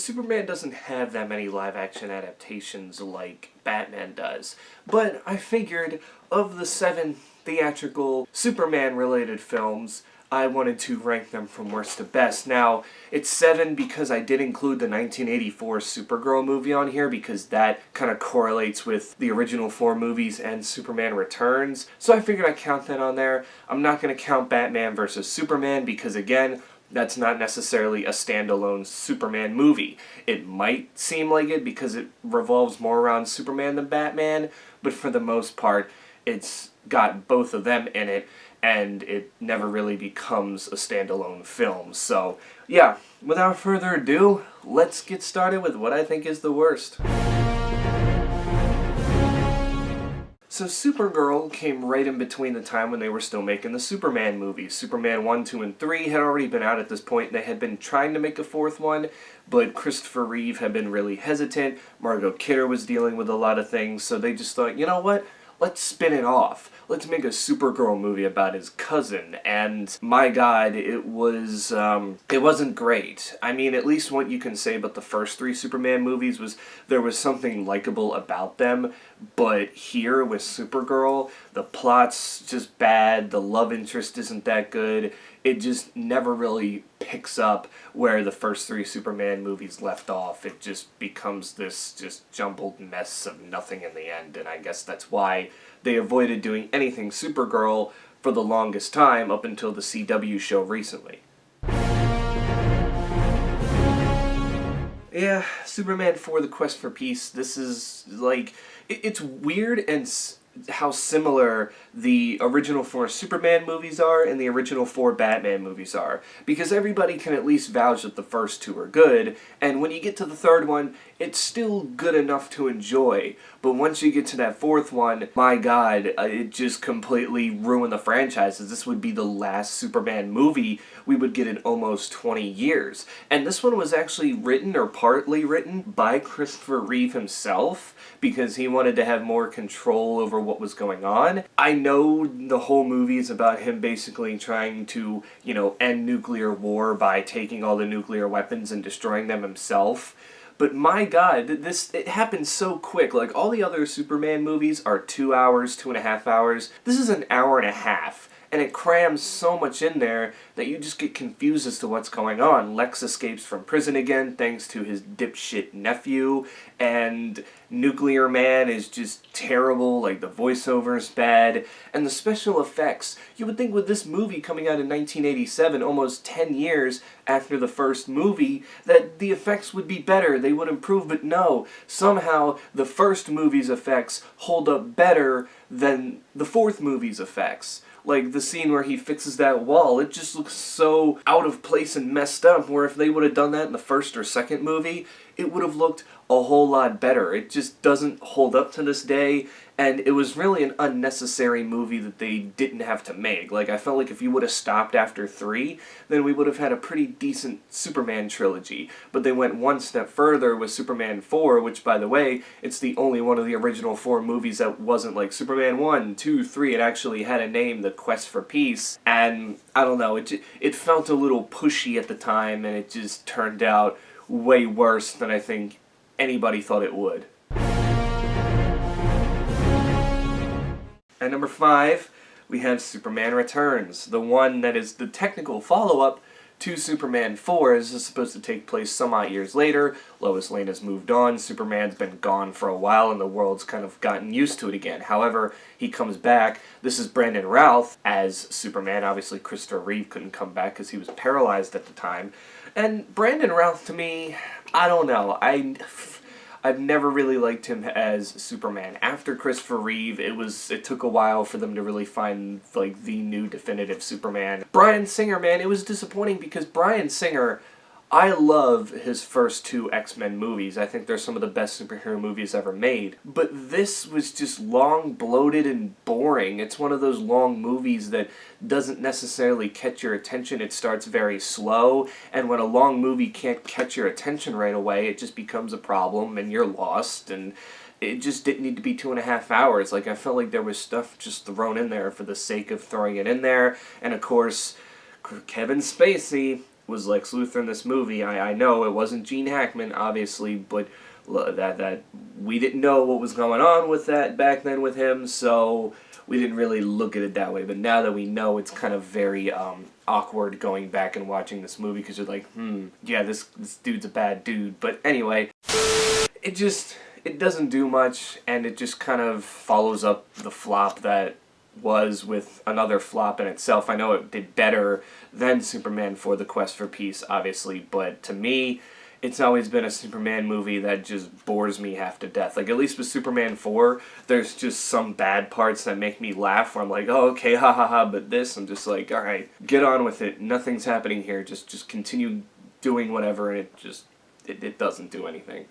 Superman doesn't have that many live-action adaptations like Batman does, but I figured of the 7 theatrical Superman-related films, I wanted to rank them from worst to best. Now, it's 7 because I did include the 1984 Supergirl movie on here because that kind of correlates with the original 4 movies and Superman Returns, so I figured I'd count that on there. I'm not going to count Batman vs. Superman because, again, that's not necessarily a standalone Superman movie. It might seem like it because it revolves more around Superman than Batman, but for the most part, it's got both of them in it, and it never really becomes a standalone film. So, yeah, without further ado, let's get started with what I think is the worst. So Supergirl came right in between the time when they were still making the Superman movies. Superman 1, 2, and 3 had already been out at this point, and they had been trying to make a 4th one, but Christopher Reeve had been really hesitant. Margot Kidder was dealing with a lot of things, so they just thought, you know what? Let's spin it off. Let's make a Supergirl movie about his cousin. And my God, it wasn't great. I mean, at least what you can say about the first 3 Superman movies was there was something likable about them. But here with Supergirl, the plot's just bad. The love interest isn't that good. It just never really picks up where the first 3 Superman movies left off. It just becomes this just jumbled mess of nothing in the end, and I guess that's why they avoided doing anything Supergirl for the longest time up until the CW show recently. Yeah, Superman 4: The Quest for Peace, this is, like, it's weird and how similar the original 4 Superman movies are and the original 4 Batman movies are. Because everybody can at least vouch that the first 2 are good, and when you get to the 3rd one, it's still good enough to enjoy. But once you get to that 4th one, my God, it just completely ruined the franchises. This would be the last Superman movie we would get in almost 20 years. And this one was actually written, or partly written, by Christopher Reeve himself, because he wanted to have more control over what was going on. I know the whole movie is about him basically trying to, you know, end nuclear war by taking all the nuclear weapons and destroying them himself. But my God, it happened so quick. Like, all the other Superman movies are 2 hours, 2.5 hours. This is an hour and a half. And it crams so much in there that you just get confused as to what's going on. Lex escapes from prison again thanks to his dipshit nephew, and Nuclear Man is just terrible, like the voiceover's bad, and the special effects. You would think with this movie coming out in 1987, almost 10 years after the first movie, that the effects would be better, they would improve, but no. Somehow, the first movie's effects hold up better than the 4th movie's effects. Like, the scene where he fixes that wall, it just looks so out of place and messed up, where if they would have done that in the 1st or 2nd movie, it would have looked a whole lot better. It just doesn't hold up to this day, and it was really an unnecessary movie that they didn't have to make. Like, I felt like if you would have stopped after 3, then we would have had a pretty decent Superman trilogy. But they went one step further with Superman 4, which, by the way, it's the only one of the original 4 movies that wasn't like Superman 1, 2, 3. It actually had a name, The Quest for Peace, and I don't know, it felt a little pushy at the time, and it just turned out way worse than I think anybody thought it would. At number 5, we have Superman Returns, the one that is the technical follow-up to Superman 4. This is supposed to take place some odd years later. Lois Lane has moved on, Superman's been gone for a while, and the world's kind of gotten used to it again. However, he comes back. This is Brandon Routh as Superman. Obviously, Christopher Reeve couldn't come back because he was paralyzed at the time. And Brandon Routh, to me, I don't know. I've never really liked him as Superman. After Christopher Reeve, it took a while for them to really find, like, the new definitive Superman. Bryan Singer, man, it was disappointing because Bryan Singer, I love his first 2 X-Men movies. I think they're some of the best superhero movies ever made. But this was just long, bloated, and boring. It's one of those long movies that doesn't necessarily catch your attention. It starts very slow, and when a long movie can't catch your attention right away, it just becomes a problem, and you're lost, and it just didn't need to be 2.5 hours. Like, I felt like there was stuff just thrown in there for the sake of throwing it in there, and of course, Kevin Spacey, was Lex Luthor in this movie. I know it wasn't Gene Hackman, obviously, but that we didn't know what was going on with that back then with him, so we didn't really look at it that way. But now that we know, it's kind of very awkward going back and watching this movie, because you're like, yeah, this dude's a bad dude. But anyway, it doesn't do much, and it just kind of follows up the flop that was with another flop in itself. I know it did better than Superman for the Quest for Peace, obviously, but to me, it's always been a Superman movie that just bores me half to death. Like, at least with Superman 4, there's just some bad parts that make me laugh, where I'm like, oh, okay, ha ha ha, but this, I'm just like, alright, get on with it, nothing's happening here, just continue doing whatever, and it doesn't do anything.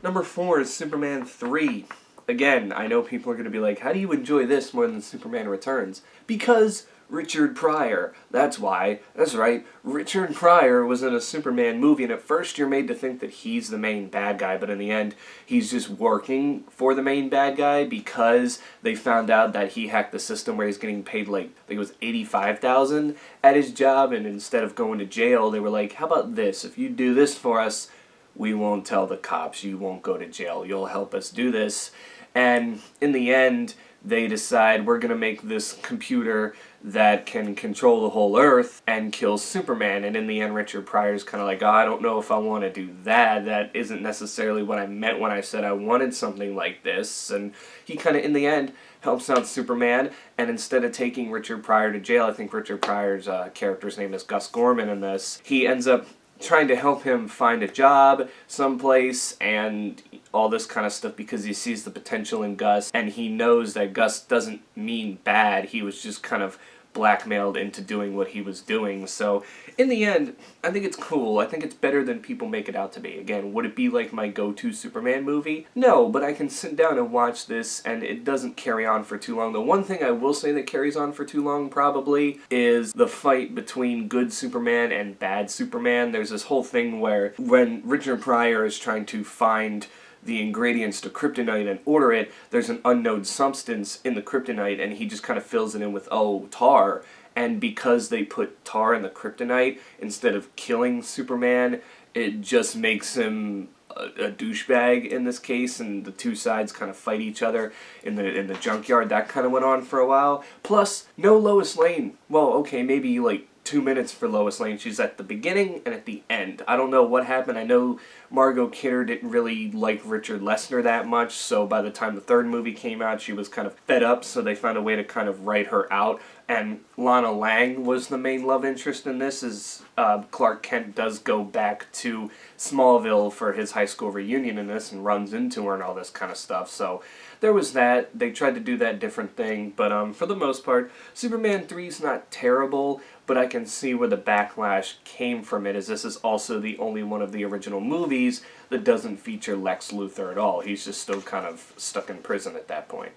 Number 4 is Superman 3. Again, I know people are going to be like, how do you enjoy this more than Superman Returns? Because Richard Pryor. That's why. That's right. Richard Pryor was in a Superman movie, and at first you're made to think that he's the main bad guy, but in the end, he's just working for the main bad guy because they found out that he hacked the system where he's getting paid, like, I think it was $85,000 at his job, and instead of going to jail, they were like, how about this? If you do this for us, we won't tell the cops. You won't go to jail. You'll help us do this. And in the end, they decide we're going to make this computer that can control the whole Earth and kill Superman. And in the end, Richard Pryor's kind of like, oh, I don't know if I want to do that. That isn't necessarily what I meant when I said I wanted something like this. And he kind of, in the end, helps out Superman. And instead of taking Richard Pryor to jail, I think Richard Pryor's character's name is Gus Gorman in this, he ends up trying to help him find a job someplace and all this kind of stuff because he sees the potential in Gus, and he knows that Gus doesn't mean bad. He was just kind of blackmailed into doing what he was doing. So in the end, I think it's cool. I think it's better than people make it out to be. Again, would it be like my go-to Superman movie? No, but I can sit down and watch this and it doesn't carry on for too long. The one thing I will say that carries on for too long probably is the fight between good Superman and bad Superman. There's this whole thing where when Richard Pryor is trying to find the ingredients to kryptonite and order it, there's an unknown substance in the kryptonite, and he just kind of fills it in with, tar. And because they put tar in the kryptonite instead of killing Superman, it just makes him a douchebag in this case, and the two sides kind of fight each other in the junkyard. That kind of went on for a while. Plus, no Lois Lane. Well, okay, maybe like 2 minutes for Lois Lane. She's at the beginning and at the end. I don't know what happened. I know Margot Kidder didn't really like Richard Lester that much, so by the time the third movie came out, she was kind of fed up, so they found a way to kind of write her out. And Lana Lang was the main love interest in this, as Clark Kent does go back to Smallville for his high school reunion in this and runs into her and all this kind of stuff. So there was that. They tried to do that different thing, but for the most part, Superman 3's not terrible, but I can see where the backlash came from it, as this is also the only one of the original movies that doesn't feature Lex Luthor at all. He's just still kind of stuck in prison at that point.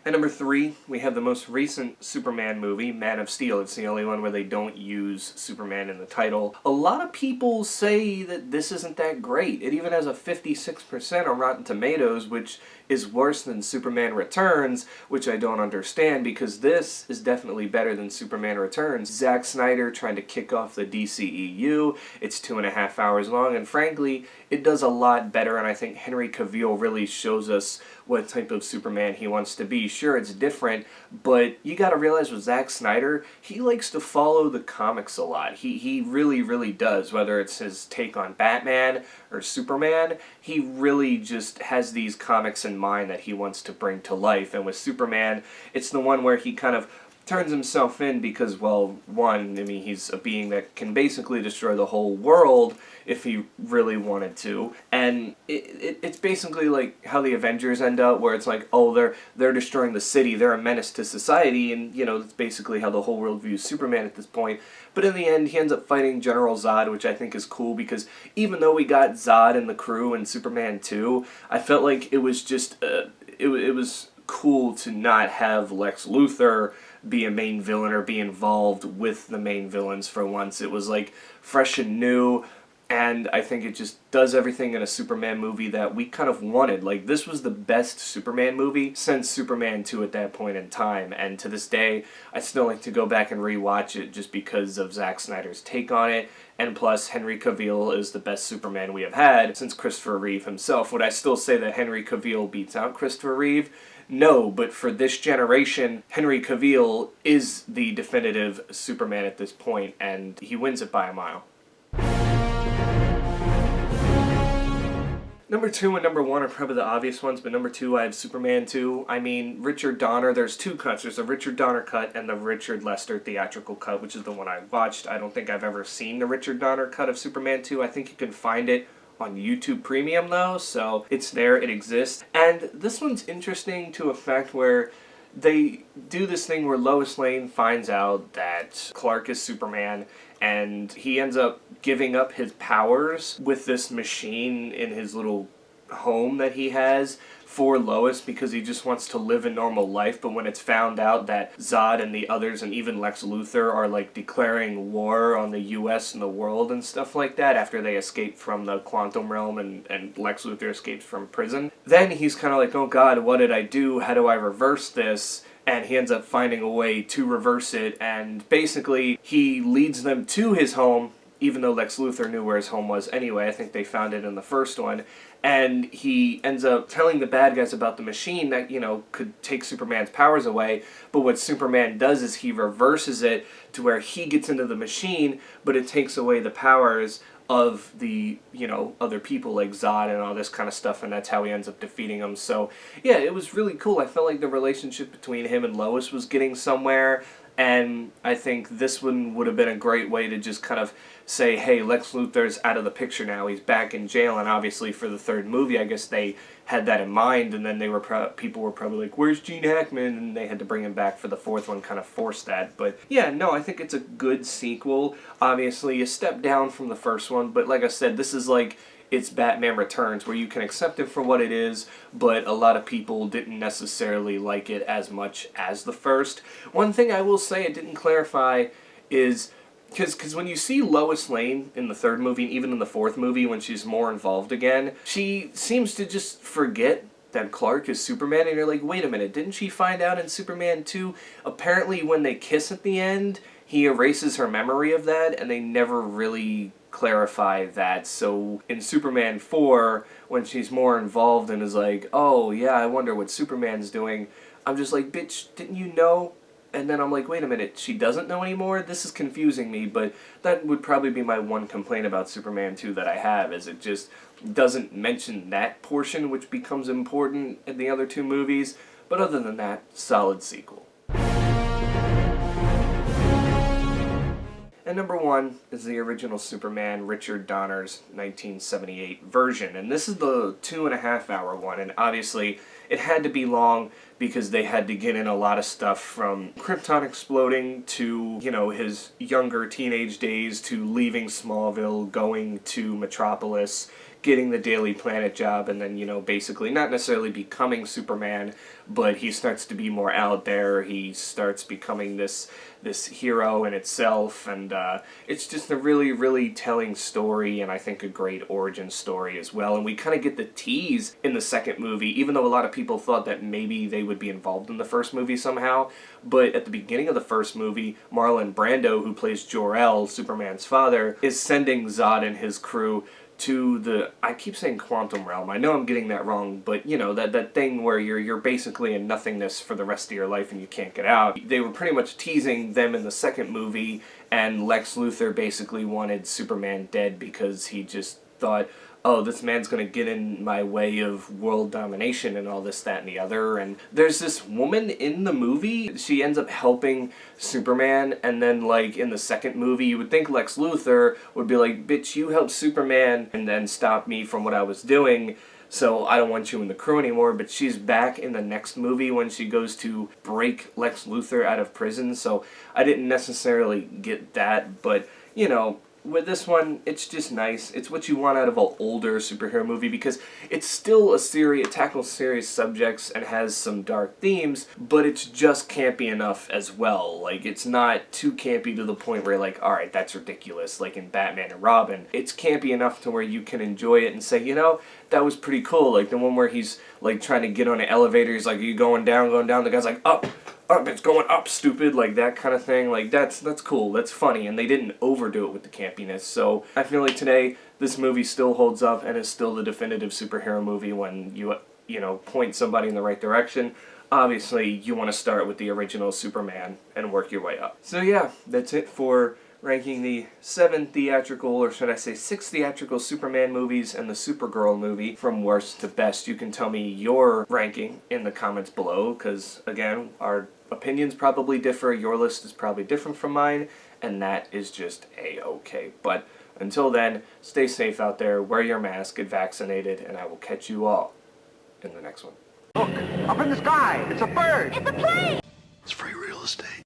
At number 3, we have the most recent Superman movie, Man of Steel. It's the only one where they don't use Superman in the title. A lot of people say that this isn't that great. It even has a 56% on Rotten Tomatoes, which is worse than Superman Returns, which I don't understand, because this is definitely better than Superman Returns. Zack Snyder trying to kick off the DCEU. It's 2.5 hours long, and frankly, it does a lot better, and I think Henry Cavill really shows us what type of Superman he wants to be. Sure, it's different, but you gotta realize with Zack Snyder, he likes to follow the comics a lot. He really, really does. Whether it's his take on Batman or Superman, he really just has these comics in mind that he wants to bring to life. And with Superman, it's the one where he kind of turns himself in because, well, one, I mean, he's a being that can basically destroy the whole world if he really wanted to. And it's basically like how the Avengers end up, where it's like, oh, they're destroying the city, they're a menace to society, and, you know, that's basically how the whole world views Superman at this point. But in the end, he ends up fighting General Zod, which I think is cool, because even though we got Zod in the crew in Superman 2, I felt like it was just, it was cool to not have Lex Luthor be a main villain or be involved with the main villains for once. It was like fresh and new. And I think it just does everything in a Superman movie that we kind of wanted. Like, this was the best Superman movie since Superman 2 at that point in time. And to this day, I still like to go back and rewatch it just because of Zack Snyder's take on it. And plus, Henry Cavill is the best Superman we have had since Christopher Reeve himself. Would I still say that Henry Cavill beats out Christopher Reeve? No, but for this generation, Henry Cavill is the definitive Superman at this point, and he wins it by a mile. Number 2 and number 1 are probably the obvious ones, but number 2 I have Superman 2. I mean, Richard Donner, there's 2 cuts. There's a Richard Donner cut and the Richard Lester theatrical cut, which is the one I watched. I don't think I've ever seen the Richard Donner cut of Superman 2. I think you can find it on YouTube Premium, though, so it's there, it exists. And this one's interesting to a fact where they do this thing where Lois Lane finds out that Clark is Superman, and he ends up giving up his powers with this machine in his little home that he has for Lois because he just wants to live a normal life. But when it's found out that Zod and the others and even Lex Luthor are like declaring war on the US and the world and stuff like that after they escape from the quantum realm and Lex Luthor escapes from prison, then he's kind of like, oh god, what did I do? How do I reverse this? And he ends up finding a way to reverse it, and basically he leads them to his home, even though Lex Luthor knew where his home was anyway. I think they found it in the first one. And he ends up telling the bad guys about the machine that, you know, could take Superman's powers away. But what Superman does is he reverses it to where he gets into the machine, but it takes away the powers of the, you know, other people like Zod and all this kind of stuff, and that's how he ends up defeating them. So, yeah, it was really cool. I felt like the relationship between him and Lois was getting somewhere, and I think this one would have been a great way to just kind of say, hey, Lex Luthor's out of the picture now, he's back in jail, and obviously for the third movie, I guess they had that in mind, and then they were people were probably like, where's Gene Hackman? And they had to bring him back for the fourth one, kind of forced that. But yeah, no, I think it's a good sequel. Obviously, a step down from the first one, but like I said, this is like, it's Batman Returns, where you can accept it for what it is, but a lot of people didn't necessarily like it as much as the first. One thing I will say it didn't clarify is, because when you see Lois Lane in the third movie, and even in the fourth movie when she's more involved again, she seems to just forget that Clark is Superman, and you're like, wait a minute, didn't she find out in Superman 2? Apparently when they kiss at the end, he erases her memory of that, and they never really clarify that. So in Superman 4, when she's more involved and is like, oh yeah, I wonder what Superman's doing, I'm just like, bitch, didn't you know? And then I'm like, wait a minute, she doesn't know anymore? This is confusing me, but that would probably be my one complaint about Superman 2 that I have, is it just doesn't mention that portion, which becomes important in the other two movies. But other than that, solid sequel. And number 1 is the original Superman, Richard Donner's 1978 version. And this is the 2.5-hour one, and obviously it had to be long because they had to get in a lot of stuff from Krypton exploding to, you know, his younger teenage days to leaving Smallville, going to Metropolis, getting the Daily Planet job, and then, you know, basically not necessarily becoming Superman, but he starts to be more out there. He starts becoming this hero in itself, and it's just a really, really telling story, and I think a great origin story as well. And we kind of get the tease in the second movie, even though a lot of people thought that maybe they would be involved in the first movie somehow. But at the beginning of the first movie, Marlon Brando, who plays Jor-El, Superman's father, is sending Zod and his crew to the, I keep saying quantum realm, I know I'm getting that wrong, but you know, that thing where you're basically in nothingness for the rest of your life and you can't get out. They were pretty much teasing them in the second movie, and Lex Luthor basically wanted Superman dead because he just thought, oh, this man's gonna get in my way of world domination and all this, that, and the other. And there's this woman in the movie, she ends up helping Superman, and then, like, in the second movie, you would think Lex Luthor would be like, bitch, you helped Superman and then stop me from what I was doing, so I don't want you in the crew anymore. But she's back in the next movie when she goes to break Lex Luthor out of prison, so I didn't necessarily get that, but, you know, with this one, it's just nice. It's what you want out of an older superhero movie because it's still a series, it tackles serious subjects and has some dark themes, but it's just campy enough as well. Like, it's not too campy to the point where you're like, alright, that's ridiculous, like in Batman and Robin. It's campy enough to where you can enjoy it and say, you know, that was pretty cool. Like the one where he's like trying to get on an elevator, he's like, are you going down, the guy's like, up, it's going up, stupid, like that kind of thing. Like, that's cool, that's funny, and they didn't overdo it with the campiness. So I feel like today, this movie still holds up and is still the definitive superhero movie when you know, point somebody in the right direction. Obviously, you want to start with the original Superman and work your way up. So yeah, that's it for ranking the 7 theatrical, or should I say 6 theatrical Superman movies and the Supergirl movie from worst to best. You can tell me your ranking in the comments below, because again, our opinions probably differ, your list is probably different from mine, and that is just a-okay. But until then, stay safe out there, wear your mask, get vaccinated, and I will catch you all in the next one. Look, up in the sky, it's a bird! It's a plane! It's free real estate.